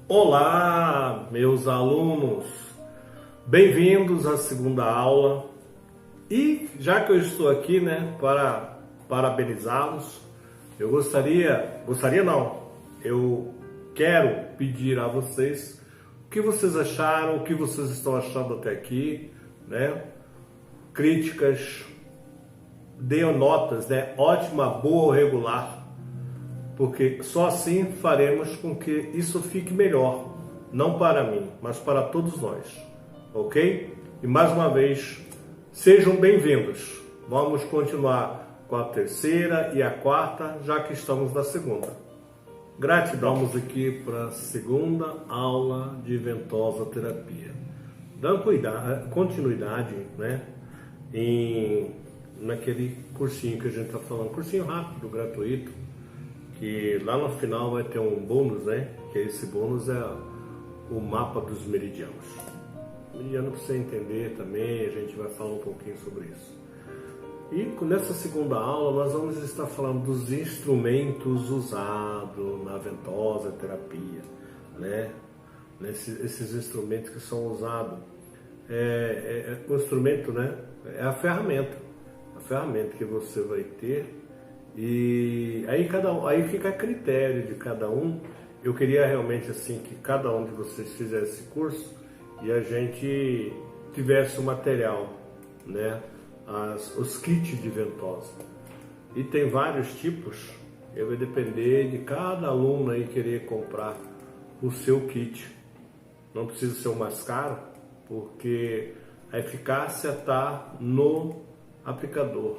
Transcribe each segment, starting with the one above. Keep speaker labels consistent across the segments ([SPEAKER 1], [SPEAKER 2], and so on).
[SPEAKER 1] Olá, meus alunos, bem-vindos à segunda aula. E já que eu estou aqui, para parabenizá-los, eu quero pedir a vocês o que vocês acharam, o que vocês estão achando até aqui, críticas, deem notas, ótima, boa ou regular. Porque só assim faremos com que isso fique melhor, não para mim, mas para todos nós, ok? E mais uma vez, sejam bem-vindos. Vamos continuar com a terceira e a quarta, já que estamos na segunda. Gratidão. Vamos aqui para a segunda aula de ventosa terapia. Dando continuidade, naquele cursinho que a gente está falando, cursinho rápido, gratuito, que lá no final vai ter um bônus, que esse bônus é o mapa dos meridianos. Meridiano, para você entender também, a gente vai falar um pouquinho sobre isso. E nessa segunda aula nós vamos estar falando dos instrumentos usados na ventosa terapia, esses instrumentos que são usados. O instrumento, é a ferramenta que você vai ter. E aí fica a critério de cada um. Eu queria realmente assim que cada um de vocês fizesse esse curso e a gente tivesse o material, os kits de ventosa. E tem vários tipos. Vai depender de cada aluno aí querer comprar o seu kit. Não precisa ser o mais caro, porque a eficácia está no aplicador.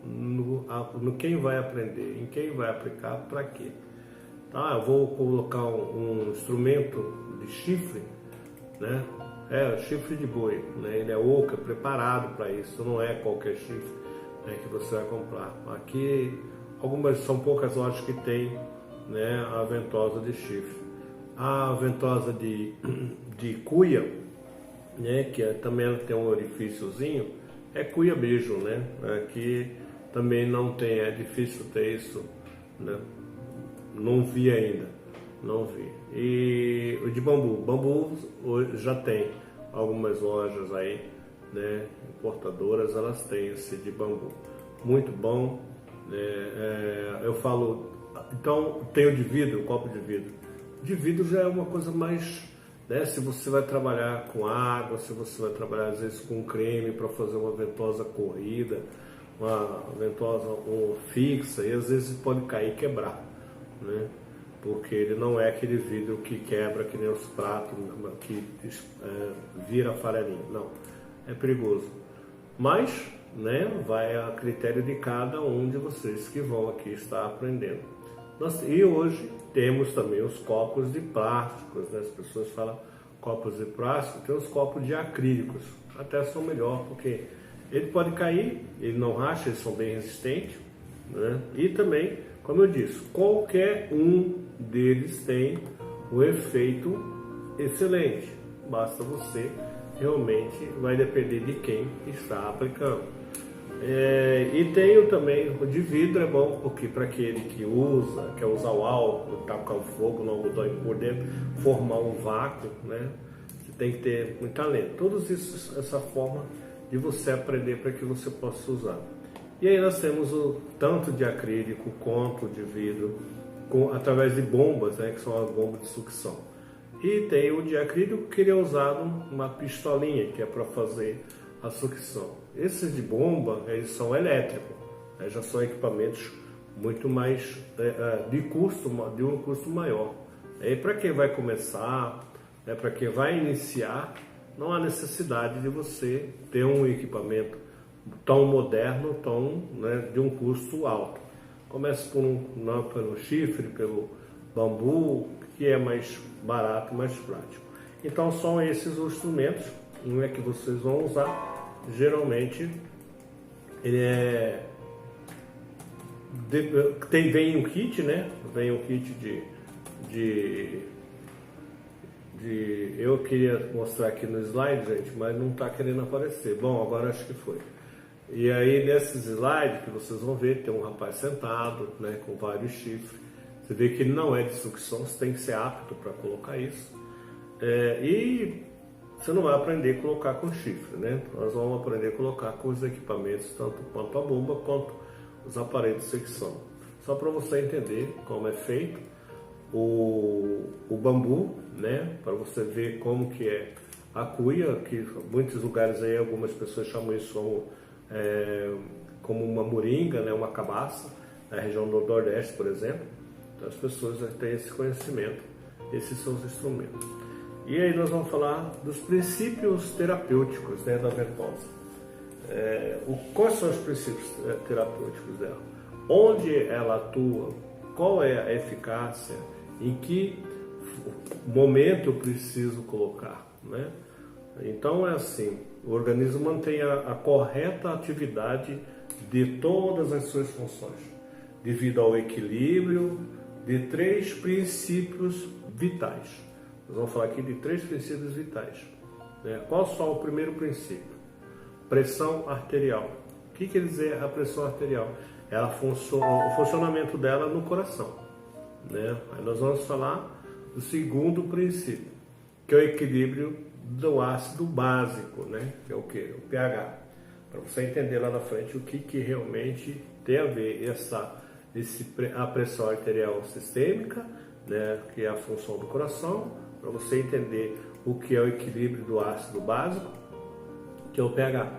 [SPEAKER 1] No quem vai aprender, em quem vai aplicar, para quê. Eu vou colocar um instrumento de chifre, chifre de boi, ele é oco, é preparado para isso, não é qualquer chifre que você vai comprar. Aqui, são poucas lojas que tem a ventosa de chifre. A ventosa de cuia, que também tem um orifíciozinho, é cuia beijo, Aqui também não tem, é difícil ter isso, Não vi ainda, não vi. E o de bambu já tem algumas lojas aí, importadoras, elas têm esse de bambu, muito bom. Eu falo, então tem o de vidro, o copo de vidro. De vidro já é uma coisa mais, se você vai trabalhar com água, se você vai trabalhar às vezes com creme para fazer uma ventosa corrida, uma ventosa fixa, e às vezes pode cair e quebrar, porque ele não é aquele vidro que quebra que nem os pratos, que vira farelinha, não, é perigoso. Mas, vai a critério de cada um de vocês que vão aqui estar aprendendo. E hoje temos também os copos de plásticos, As pessoas falam copos de plástico, tem os copos de acrílicos, até são melhor, porque ele pode cair, ele não racha, eles são bem resistentes, E também, como eu disse, qualquer um deles tem um efeito excelente. Basta você, realmente vai depender de quem está aplicando. E tenho também o de vidro, é bom porque para aquele que quer usar o álcool, tacar o fogo no algodão por dentro, formar um vácuo, Você tem que ter muito talento. Todos isso, essa forma de você aprender para que você possa usar. E aí nós temos o tanto de acrílico quanto de vidro, através de bombas, que são as bombas de sucção. E tem o de acrílico que ele é usado uma pistolinha, que é para fazer a sucção. Esses de bomba, eles são elétricos, já são equipamentos muito mais de um custo maior. E para quem vai começar, para quem vai iniciar, não há necessidade de você ter um equipamento tão moderno, de um custo alto. Comece pelo chifre, pelo bambu, que é mais barato, mais prático. Então são esses os instrumentos que vocês vão usar. Geralmente ele vem um kit, Vem um kit eu queria mostrar aqui no slide, gente, mas não está querendo aparecer. Bom, agora acho que foi. E aí nesses slides que vocês vão ver, tem um rapaz sentado, com vários chifres. Você vê que ele não é de sucção, você tem que ser apto para colocar isso. E você não vai aprender a colocar com chifre, né? Nós vamos aprender a colocar com os equipamentos, tanto quanto a bomba, quanto os aparelhos de secção. Só para você entender como é feito o bambu, né? Para você ver como que é a cuia, que em muitos lugares aí algumas pessoas chamam isso como uma moringa, né? Uma cabaça, na região do Nordeste, por exemplo. Então as pessoas têm esse conhecimento, esses são os instrumentos. E aí nós vamos falar dos princípios terapêuticos, né, da ventosa. Quais são os princípios terapêuticos dela? Onde ela atua? Qual é a eficácia? Em que momento eu preciso colocar, né? Então é assim, o organismo mantém a correta atividade de todas as suas funções, devido ao equilíbrio de 3 princípios vitais. Nós vamos falar aqui de 3 princípios vitais, né? Qual só o primeiro princípio? Pressão arterial. O que quer dizer a pressão arterial? O funcionamento dela no coração, né? Aí nós vamos falar do segundo princípio, que é o equilíbrio do ácido básico, né? Que é o que? O pH. Para você entender lá na frente o que realmente tem a ver a pressão arterial sistêmica, né? Que é a função do coração, para você entender o que é o equilíbrio do ácido básico, que é o pH.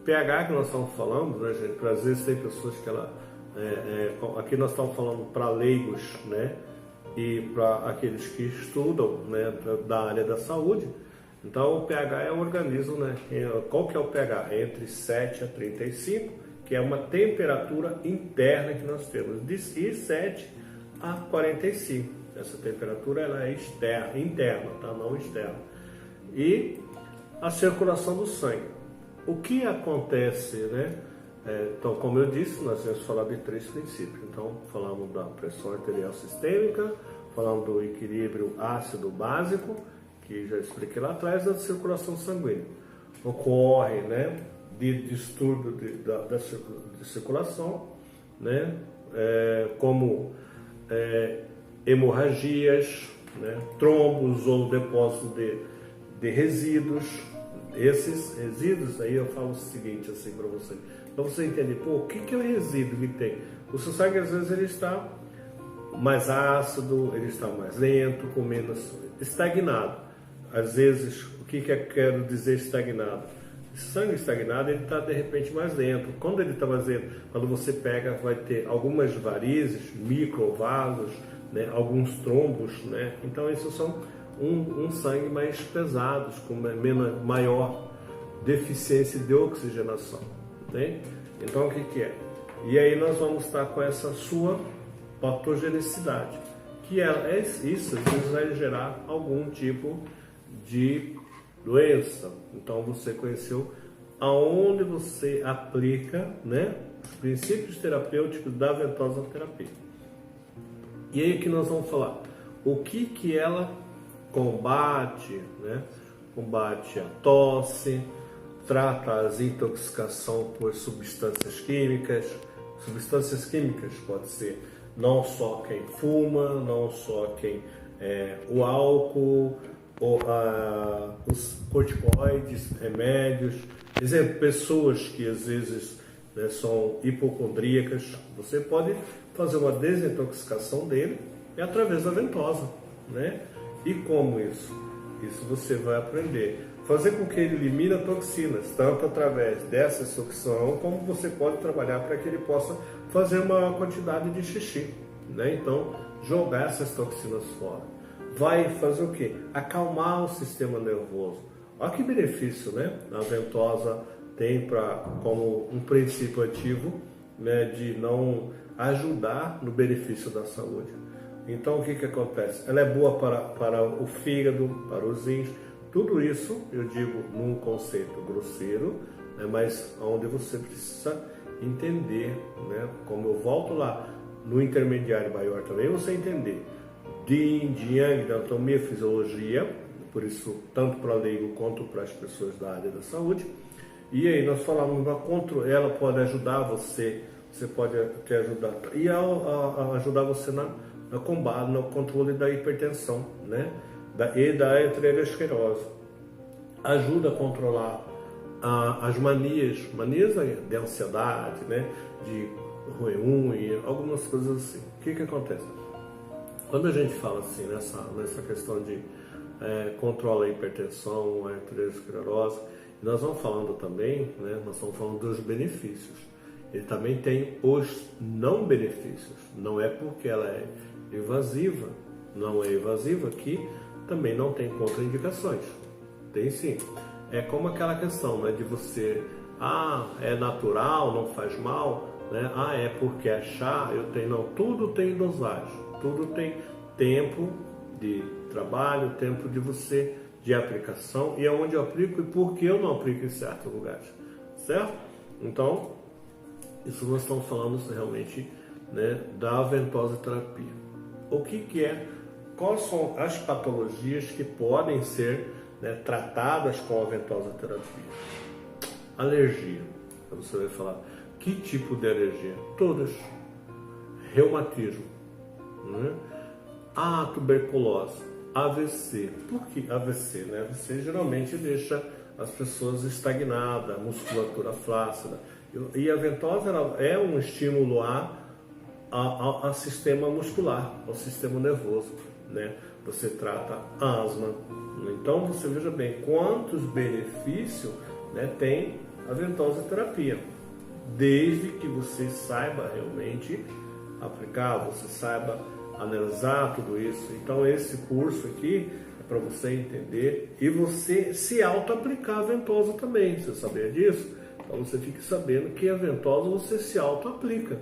[SPEAKER 1] pH que nós estamos falando, né, gente? Às vezes tem pessoas que aqui nós estamos falando para leigos, né? E para aqueles que estudam, né, da área da saúde. Então o pH é um organismo, né? Qual que é o pH? É entre 7 a 35, que é uma temperatura interna que nós temos, de 7 a 45. Essa temperatura ela é interna, tá? Não externa. E a circulação do sangue. O que acontece, né? Então, como eu disse, nós vamos falar de 3 princípios. Então, falamos da pressão arterial sistêmica, falamos do equilíbrio ácido básico, que já expliquei lá atrás, da circulação sanguínea. Ocorre, né, de distúrbio de circulação, né, como hemorragias, né, trombos ou depósito de resíduos. Esses resíduos, aí eu falo o seguinte assim para você, para você entender, o que é o resíduo que tem? O seu sangue às vezes ele está mais ácido, ele está mais lento, com menos estagnado. Às vezes, o que eu quero dizer estagnado? O sangue estagnado, ele está de repente mais lento. Quando ele está mais lento, quando você pega, vai ter algumas varizes, microvasos, né, alguns trombos, né? Então esses são um sangue mais pesados, com maior deficiência de oxigenação, né? Então o que é? E aí nós vamos estar com essa sua patogenicidade, que isso às vezes vai gerar algum tipo de doença. Então você conheceu aonde você aplica, né, os princípios terapêuticos da ventosa terapia. E aí que nós vamos falar o que ela combate, né? Combate a tosse, trata a intoxicação por substâncias químicas. Substâncias químicas pode ser não só quem fuma, não só quem o álcool, os corticoides, remédios. Exemplo, pessoas que às vezes, né, são hipocondríacas, você pode fazer uma desintoxicação dele através da ventosa, né? E como isso? Isso você vai aprender. Fazer com que ele elimine toxinas, tanto através dessa sucção, como você pode trabalhar para que ele possa fazer uma quantidade de xixi, né? Então, jogar essas toxinas fora. Vai fazer o quê? Acalmar o sistema nervoso. Olha que benefício, né? A ventosa tem como um princípio ativo, né, de não ajudar no benefício da saúde. Então o que acontece? Ela é boa para o fígado, para os rins, tudo isso eu digo num conceito grosseiro, né, mas onde você precisa entender, né, como eu volto lá no intermediário maior também, você entender de yin, de yang, da anatomia, fisiologia, por isso tanto para leigo quanto para as pessoas da área da saúde. E aí nós falamos ela pode ajudar você pode te ajudar e ajudar você no combate, no controle da hipertensão, né? E da arteriosclerose. Ajuda a controlar as manias de ansiedade, né? De roer unha, algumas coisas assim. O que acontece? Quando a gente fala assim, nessa questão de controla a hipertensão, a arteriosclerose, nós vamos falando também, né? Nós estamos falando dos benefícios. Ele também tem os não benefícios. Não é porque ela é invasiva, não é invasiva que também não tem contraindicações. Tem sim. É como aquela questão, né, de você, é natural, não faz mal, né? É porque é chá, não, tudo tem dosagem, tudo tem tempo de trabalho, tempo de aplicação, e aonde eu aplico e por que eu não aplico em certos lugares, certo? Então, isso nós estamos falando realmente, né, da ventosa terapia. O que é? Quais são as patologias que podem ser, né, tratadas com a ventosa terapia? Alergia. Você vai falar, que tipo de alergia? Todas. Reumatismo, né? Tuberculose, AVC. Por que AVC? Né? AVC geralmente deixa as pessoas estagnadas, musculatura flácida. E a ventosa é um estímulo ao sistema muscular, ao sistema nervoso, né? Você trata asma. Então você veja bem quantos benefícios, né, tem a ventosa terapia, desde que você saiba realmente aplicar, você saiba analisar tudo isso. Então esse curso aqui é para você entender e você se auto-aplicar a ventosa também. Você sabia disso? Então você fique sabendo que a ventosa você se auto-aplica,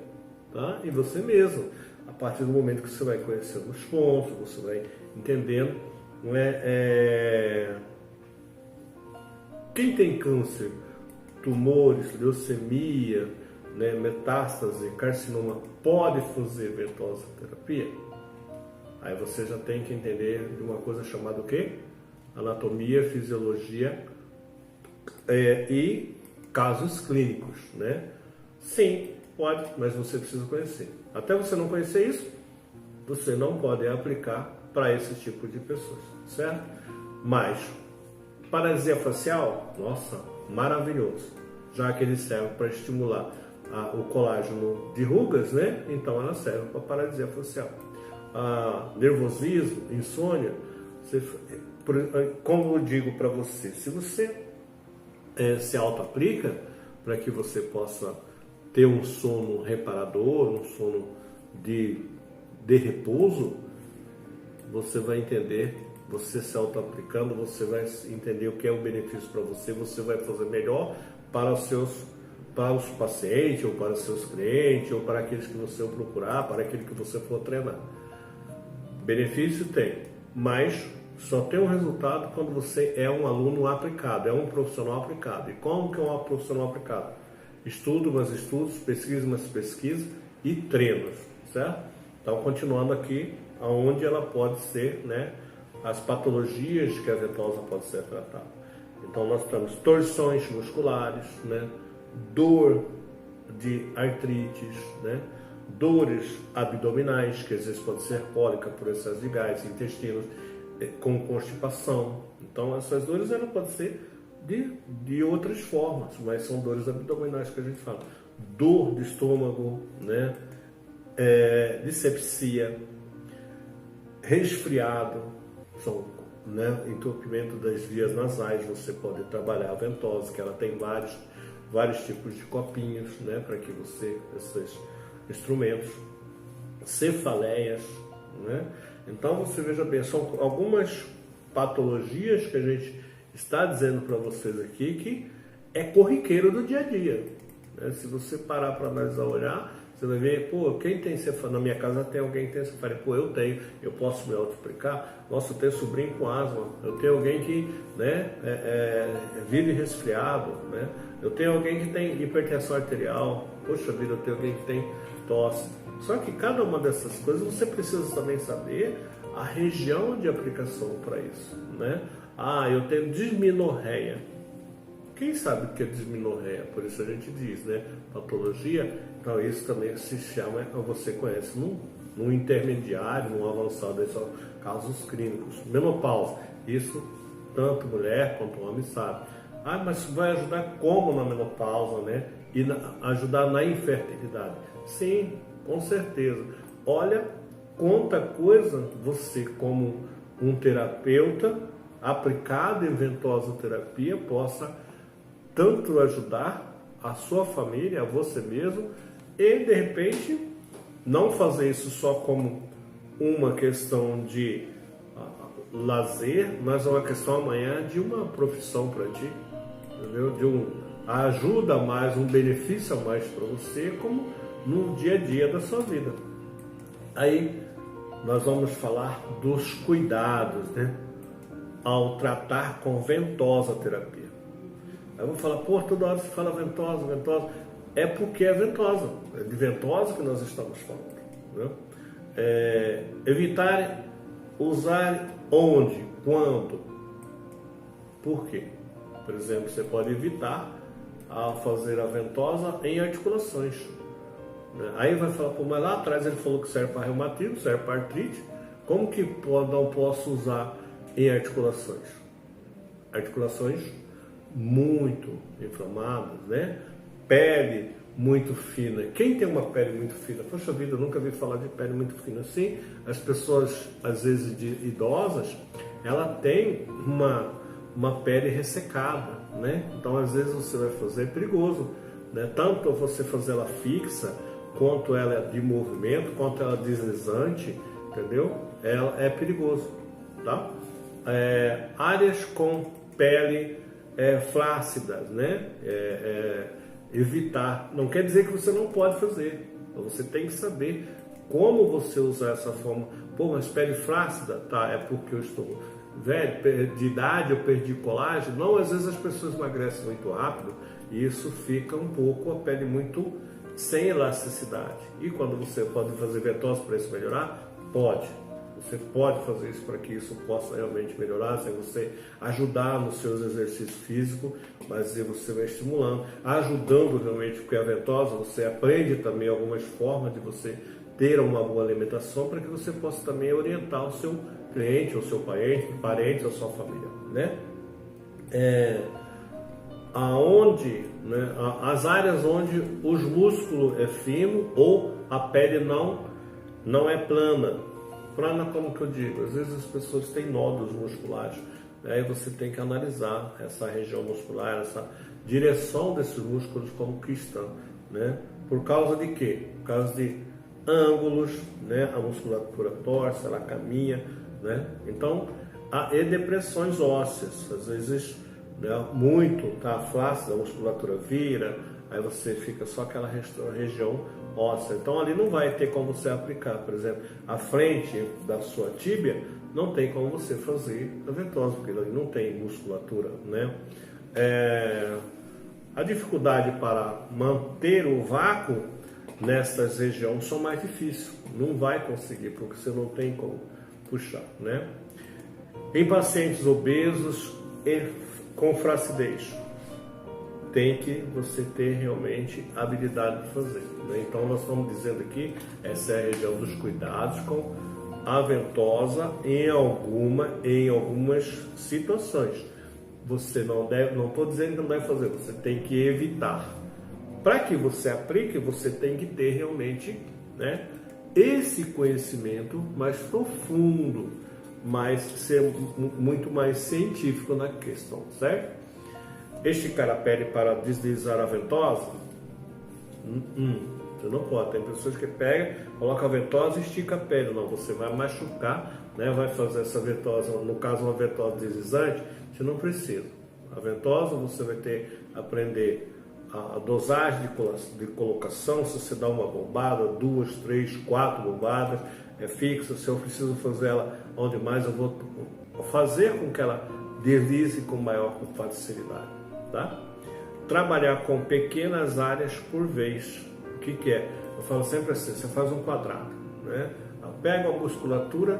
[SPEAKER 1] tá? E você mesmo. A partir do momento que você vai conhecendo os pontos, você vai entendendo, não é? Quem tem câncer, tumores, leucemia, né, metástase, carcinoma, pode fazer ventosa terapia? Aí você já tem que entender de uma coisa chamada o quê? Anatomia, fisiologia e casos clínicos, né? Sim, pode, mas você precisa conhecer. Até você não conhecer isso, você não pode aplicar para esse tipo de pessoas, certo? Mas paralisia facial, nossa, maravilhoso, já que ele serve para estimular o colágeno de rugas, né? Então ela serve para paralisia facial. Nervosismo, insônia, como eu digo para você, se você se auto-aplica para que você possa ter um sono reparador, um sono de repouso, você vai entender, você se auto-aplicando, você vai entender o que é o benefício para você, você vai fazer melhor para os pacientes, ou para os seus clientes, ou para aqueles que você procurar, para aquele que você for treinar. Benefício tem, mas só tem um resultado quando você é um aluno aplicado, é um profissional aplicado. E como que é um profissional aplicado? Estudo, mais estudos, pesquisa, mais pesquisa e treinos, certo? Então, continuando aqui, aonde ela pode ser, né, as patologias que a ventosa pode ser tratada. Então, nós temos torções musculares, né, dor de artrites, né, dores abdominais, que às vezes pode ser cólica por excesso de gás, intestinos, com constipação. Então, essas dores elas podem ser de outras formas, mas são dores abdominais que a gente fala. Dor de estômago, né, disepsia, resfriado, são, né, entupimento das vias nasais. Você pode trabalhar a ventosa, que ela tem vários tipos de copinhos, né, para que esses instrumentos, cefaleias, né? Então você veja bem, são algumas patologias que a gente está dizendo para vocês aqui que é corriqueiro do dia a dia, né? Se você parar para analisar, olhar, você vai ver, quem tem cefaleia? Na minha casa tem alguém que tem cefaleia. Eu tenho, eu posso me auto-aplicar. Nossa, eu tenho sobrinho com asma. Eu tenho alguém que, né, vive resfriado, né? Eu tenho alguém que tem hipertensão arterial. Poxa vida, eu tenho alguém que tem tosse. Só que cada uma dessas coisas você precisa também saber a região de aplicação para isso, né? Eu tenho dismenorreia. Quem sabe o que é dismenorreia? Por isso a gente diz, né? Patologia. Então isso também se chama, você conhece no intermediário, no avançado, esses são casos clínicos. Menopausa, isso tanto mulher quanto homem sabe. Ah, mas vai ajudar como na menopausa, né? E ajudar na infertilidade? Sim, com certeza. Olha quanta coisa você, como um terapeuta, aplicado em ventosa terapia, possa tanto ajudar a sua família, a você mesmo, e de repente não fazer isso só como uma questão de lazer, mas uma questão amanhã de uma profissão para ti, entendeu? De ajuda a mais, um benefício a mais para você, como no dia a dia da sua vida. Aí nós vamos falar dos cuidados, né? Ao tratar com ventosa terapia. Aí eu vou falar, pô, toda hora você fala ventosa, ventosa. É porque é ventosa, é de ventosa que nós estamos falando, né? Evitar usar onde, quando, por quê? Por exemplo, você pode evitar a fazer a ventosa em articulações. Aí vai falar, pô, mas lá atrás ele falou que serve para reumatismo, serve para artrite, como que não posso usar em articulações? Articulações muito inflamadas, né? Pele muito fina. Quem tem uma pele muito fina? Poxa vida, eu nunca vi falar de pele muito fina assim. As pessoas, às vezes idosas, ela tem uma pele ressecada, né? Então, às vezes você vai fazer, é perigoso, né? Tanto você fazer ela fixa, quanto ela é de movimento, quanto ela é deslizante, entendeu? Ela é perigoso, tá? Áreas com pele flácidas, né? Evitar. Não quer dizer que você não pode fazer. Você tem que saber como você usar essa forma. Pô, mas pele flácida? Tá, é porque eu estou velho, de idade, eu perdi colágeno. Não, às vezes as pessoas emagrecem muito rápido e isso fica um pouco a pele muito sem elasticidade. E quando você pode fazer ventosa para isso melhorar? Pode. Você pode fazer isso para que isso possa realmente melhorar, sem você ajudar nos seus exercícios físicos, mas você vai estimulando, ajudando realmente, porque a ventosa você aprende também algumas formas de você ter uma boa alimentação para que você possa também orientar o seu cliente, ou seu parente, ou sua família, né? As áreas onde os músculos é fino ou a pele não é plana. Plana, como que eu digo? Às vezes as pessoas têm nódulos musculares, aí você tem que analisar essa região muscular, essa direção desses músculos como que estão, né? Por causa de quê? Por causa de ângulos, né? A musculatura torce, ela caminha, né? Então, e depressões ósseas, às vezes, né? Muito, tá flácida, a musculatura vira, aí você fica só aquela região óssea. Então ali não vai ter como você aplicar, por exemplo, a frente da sua tíbia não tem como você fazer a ventosa, porque ali não tem musculatura, né? A dificuldade para manter o vácuo nessas regiões são mais difíceis, não vai conseguir, porque você não tem como puxar, né? Em pacientes obesos e com flacidez, tem que você ter realmente a habilidade de fazer, né? Então nós estamos dizendo aqui, essa é a região dos cuidados com a ventosa em algumas situações. Você não estou dizendo que não deve fazer, você tem que evitar. Para que você aplique, você tem que ter realmente, né, esse conhecimento mais profundo, ser muito mais científico na questão, certo? Esticar a pele para deslizar a ventosa? Você não pode. Tem pessoas que pegam, coloca a ventosa e estica a pele. Não, você vai machucar, né? Vai fazer essa ventosa, no caso uma ventosa deslizante, você não precisa. A ventosa você vai aprender a dosagem de colocação, se você dá uma bombada, 2, 3, 4 bombadas, é fixa. Se eu preciso fazer ela onde mais, eu vou fazer com que ela deslize com maior facilidade. Tá? Trabalhar com pequenas áreas por vez. O que é? Eu falo sempre assim, você faz um quadrado, né? Pega a musculatura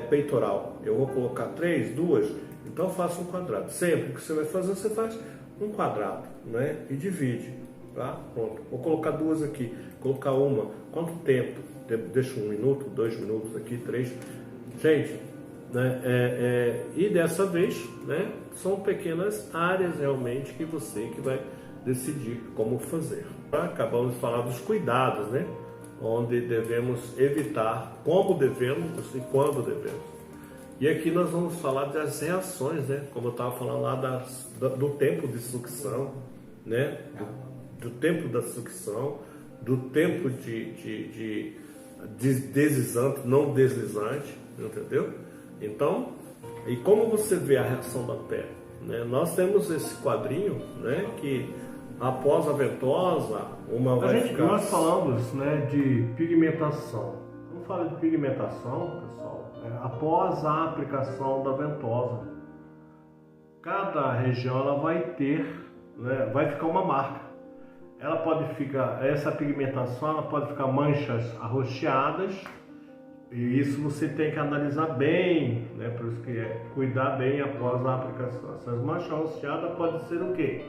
[SPEAKER 1] peitoral, eu vou colocar 3, 2, então faça um quadrado. Sempre que você vai fazer, você faz um quadrado, né? E divide. tá? Pronto. Vou colocar duas aqui, colocar uma. Quanto tempo? Deixa 1 minuto, 2 minutos aqui, 3. Gente, né? E dessa vez, né? São pequenas áreas realmente que você que vai decidir como fazer. Acabamos de falar dos cuidados, né? Onde devemos evitar, como devemos e quando devemos. E aqui nós vamos falar das reações, né? Como eu estava falando lá do tempo de sucção, né? Do tempo da sucção, do tempo de deslizante, não deslizante, entendeu? Então, e como você vê a reação da pele, né? Nós temos esse quadrinho, né? Que após a ventosa, nós falamos, né, de pigmentação. Vamos falar de pigmentação, pessoal, após a aplicação da ventosa. Cada região ela vai ter, né, vai ficar uma marca. Ela pode ficar, essa pigmentação, ela pode ficar manchas arroxeadas, e isso você tem que analisar bem, né, por isso que cuidar bem após a aplicação. Essas manchas arroxeadas podem ser o quê?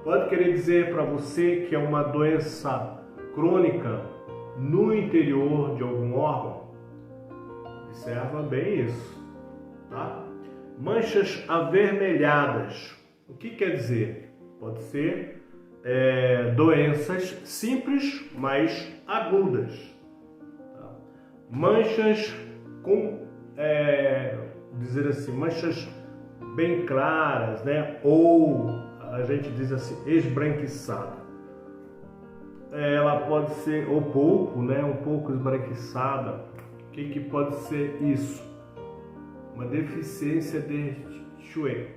[SPEAKER 1] Pode querer dizer para você que é uma doença crônica no interior de algum órgão? Observa bem isso, tá? Manchas avermelhadas. O que quer dizer? Pode ser doenças simples, mas agudas. Tá? Manchas com, dizer assim, manchas bem claras, né? Ou a gente diz assim, esbranquiçada. Ela pode ser um pouco esbranquiçada. O que pode ser isso? Uma deficiência de Chue.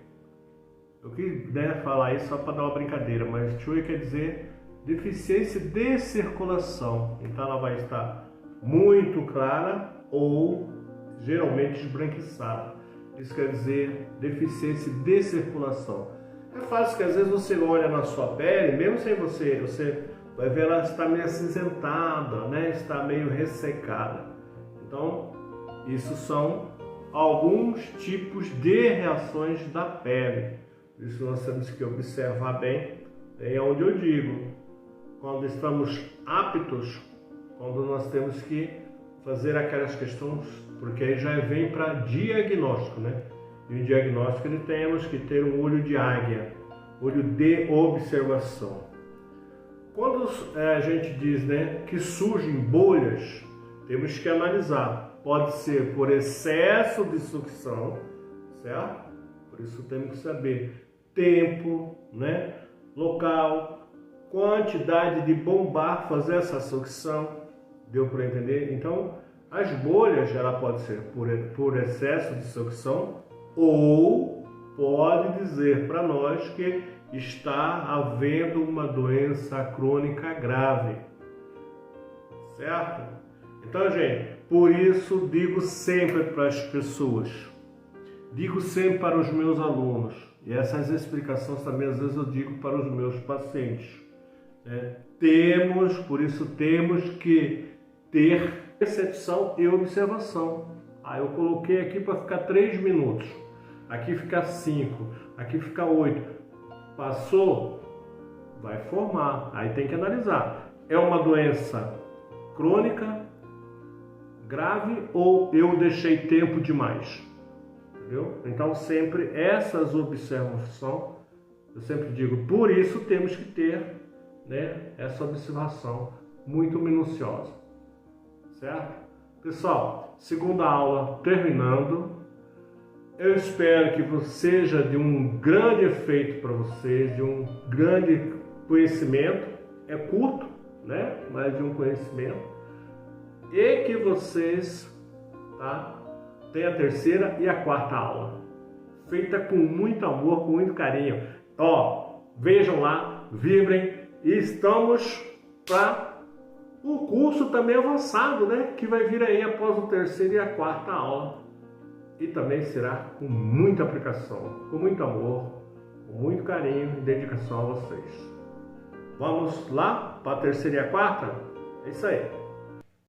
[SPEAKER 1] Eu quis falar isso só para dar uma brincadeira, mas Chue quer dizer deficiência de circulação. Então ela vai estar muito clara ou geralmente esbranquiçada. Isso quer dizer deficiência de circulação. É fácil que às vezes você olha na sua pele, mesmo sem você vai ver ela está meio acinzentada, né? Está meio ressecada. Então, isso são alguns tipos de reações da pele. Por isso nós temos que observar bem, é onde eu digo, quando estamos aptos, quando nós temos que fazer aquelas questões, porque aí já vem para diagnóstico, né? E o diagnóstico temos que ter um olho de águia, olho de observação. Quando a gente diz, né, que surgem bolhas, temos que analisar. Pode ser por excesso de sucção, certo? Por isso temos que saber tempo, né, local, quantidade de bombar, fazer essa sucção. Deu para entender? Então, as bolhas ela pode ser por excesso de sucção, ou pode dizer para nós que está havendo uma doença crônica grave, certo? Então, gente, por isso digo sempre para as pessoas, digo sempre para os meus alunos, e essas explicações também às vezes eu digo para os meus pacientes, né? Por isso temos que ter percepção e observação. Eu coloquei aqui para ficar 3 minutos. Aqui fica 5, aqui fica 8. Passou, vai formar. Aí tem que analisar. É uma doença crônica, grave ou eu deixei tempo demais? Entendeu? Então sempre essas observações, eu sempre digo, por isso temos que ter, né, essa observação muito minuciosa. Certo? Pessoal, segunda aula terminando. Eu espero que seja de um grande efeito para vocês, de um grande conhecimento. É curto, né? Mas de um conhecimento. E que vocês, tá, tenham a terceira e a quarta aula. Feita com muito amor, com muito carinho. Vejam lá, vibrem. E estamos para o curso também avançado, né? Que vai vir aí após o terceiro e a quarta aula. E também será com muita aplicação, com muito amor, com muito carinho e dedicação a vocês. Vamos lá para a terceira e a quarta? É isso aí.